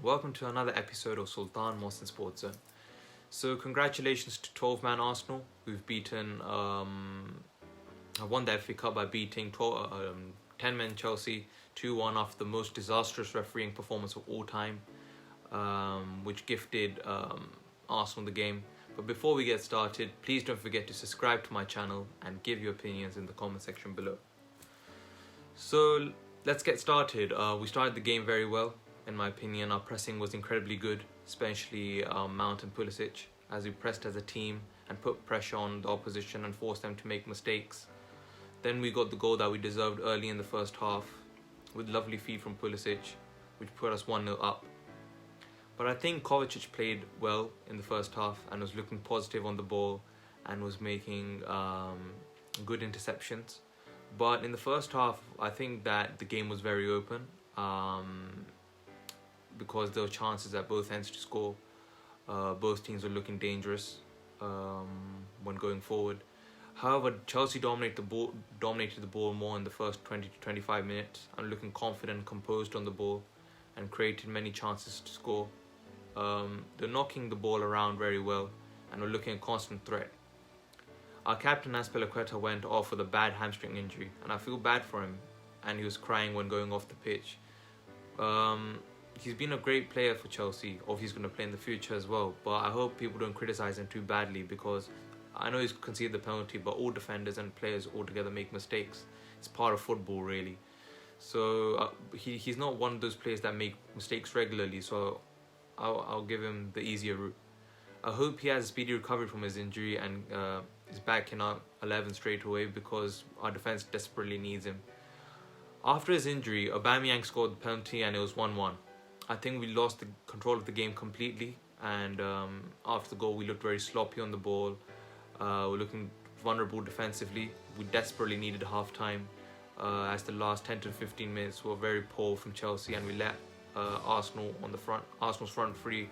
Welcome to another episode of Sultan, Mohsin Sports Zone. So, congratulations to 12-man Arsenal, who've won the FA Cup by beating 10-man Chelsea 2-1 after the most disastrous refereeing performance of all time, which gifted Arsenal the game. But before we get started, please don't forget to subscribe to my channel and give your opinions in the comment section below. So, let's get started. We started the game very well. In my opinion, our pressing was incredibly good, especially Mount and Pulisic, as we pressed as a team and put pressure on the opposition and forced them to make mistakes. Then we got the goal that we deserved early in the first half, with lovely feed from Pulisic, which put us 1-0 up. But I think Kovacic played well in the first half and was looking positive on the ball and was making good interceptions. But in the first half, I think that the game was very open. Because there were chances at both ends to score. Both teams were looking dangerous when going forward. However, Chelsea dominated the ball more in the first 20 to 25 minutes and looking confident and composed on the ball and created many chances to score. They're knocking the ball around very well and were looking a constant threat. Our captain Azpilicueta went off with a bad hamstring injury and I feel bad for him, and he was crying when going off the pitch. He's been a great player for Chelsea, or he's going to play in the future as well. But I hope people don't criticise him too badly, because I know he's conceded the penalty, but all defenders and players altogether make mistakes. It's part of football, really. So he's not one of those players that make mistakes regularly, so I'll give him the easier route. I hope he has a speedy recovery from his injury and is back in our 11 straight away, because our defence desperately needs him. After his injury, Aubameyang scored the penalty and it was 1-1. I think we lost the control of the game completely, and after the goal we looked very sloppy on the ball. We're looking vulnerable defensively. We desperately needed half-time, as the last 10 to 15 minutes were very poor from Chelsea, and we let Arsenal's front three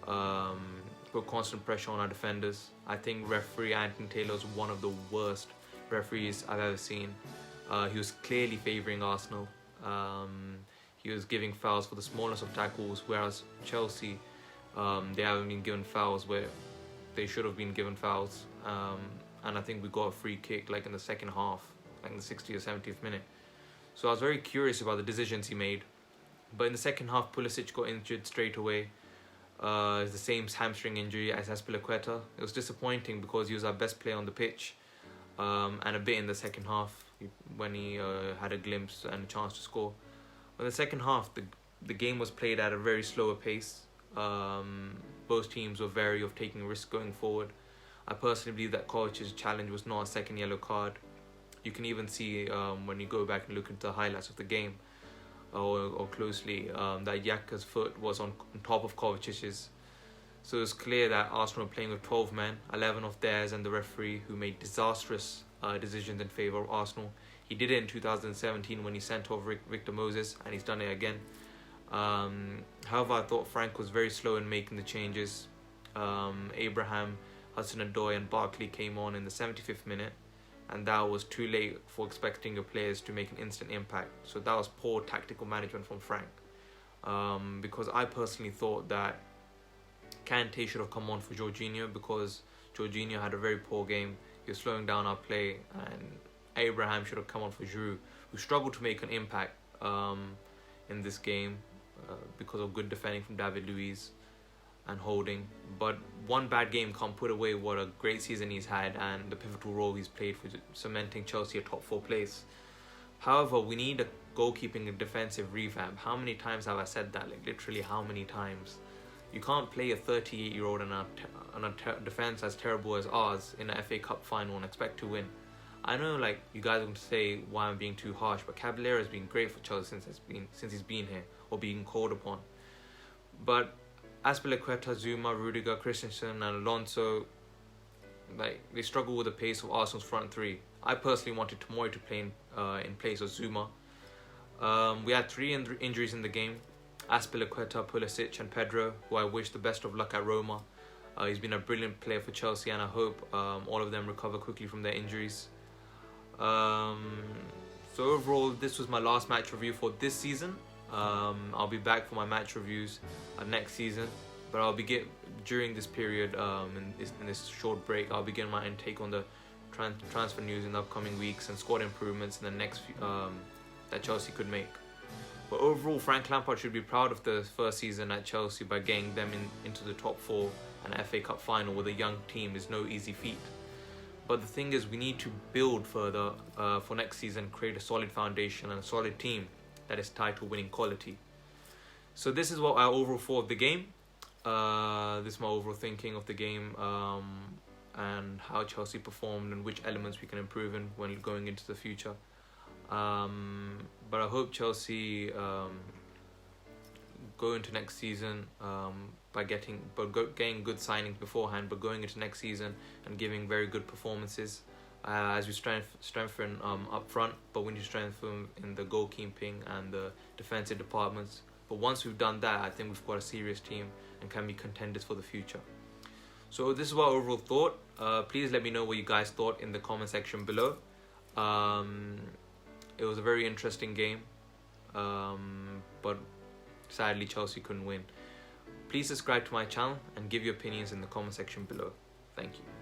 put constant pressure on our defenders. I think referee Anthony Taylor was one of the worst referees I've ever seen. He was clearly favouring Arsenal. He was giving fouls for the smallness of tackles, whereas Chelsea, they haven't been given fouls where they should have been given fouls. And I think we got a free kick like in the second half, like in the 60th or 70th minute. So I was very curious about the decisions he made. But in the second half, Pulisic got injured straight away. It's the same hamstring injury as Azpilicueta. It was disappointing because he was our best player on the pitch. And a bit in the second half when he had a glimpse and a chance to score. In the second half, the game was played at a very slower pace. Both teams were wary of taking risks going forward. I personally believe that Kovacic's challenge was not a second yellow card. You can even see when you go back and look into the highlights of the game or closely that Yaka's foot was on top of Kovacic's. So it's clear that Arsenal were playing with 12 men, 11 of theirs, and the referee, who made disastrous decisions in favour of Arsenal. He did it in 2017 when he sent off Victor Moses, and he's done it again. However, I thought Frank was very slow in making the changes. Abraham, Hudson-Odoi and Barkley came on in the 75th minute, and that was too late for expecting your players to make an instant impact. So that was poor tactical management from Frank. Because I personally thought that Kante should have come on for Jorginho, because Jorginho had a very poor game. He was slowing down our play, and Abraham should have come on for Giroud, who struggled to make an impact in this game because of good defending from David Luiz and holding. But one bad game can't put away what a great season he's had and the pivotal role he's played for cementing Chelsea a top 4 place. However, we need a goalkeeping and defensive revamp. How many times have I said that? Like, literally how many times? You can't play a 38-year-old on a defence as terrible as ours in an FA Cup final and expect to win. I know, like, you guys are going to say why I'm being too harsh, but Caballero has been great for Chelsea since he's been here or being called upon. But Azpilicueta, Zuma, Rudiger, Christensen, and Alonso, like, they struggle with the pace of Arsenal's front three. I personally wanted Tomori to play in place of Zuma. We had 3 injuries in the game: Azpilicueta, Pulisic, and Pedro, who I wish the best of luck at Roma. He's been a brilliant player for Chelsea, and I hope all of them recover quickly from their injuries. So overall, this was my last match review for this season. I'll be back for my match reviews next season, but during this period, in this short break, I'll begin my intake on the transfer news in the upcoming weeks and squad improvements in the next that Chelsea could make. But overall, Frank Lampard should be proud of the first season at Chelsea by getting them into the top four, and FA Cup final with a young team is no easy feat. But the thing is, we need to build further for next season, create a solid foundation and a solid team that is title-winning quality. So this is what I overall thought of the game. This is my overall thinking of the game and how Chelsea performed and which elements we can improve in when going into the future. But I hope Chelsea go into next season by getting good signings beforehand, but going into next season and giving very good performances as we strengthen up front, but we need to strengthen in the goalkeeping and the defensive departments. But once we've done that, I think we've got a serious team and can be contenders for the future. So this is what I overall thought. Please let me know what you guys thought in the comment section below. It was a very interesting game, but sadly Chelsea couldn't win. Please subscribe to my channel and give your opinions in the comment section below. Thank you.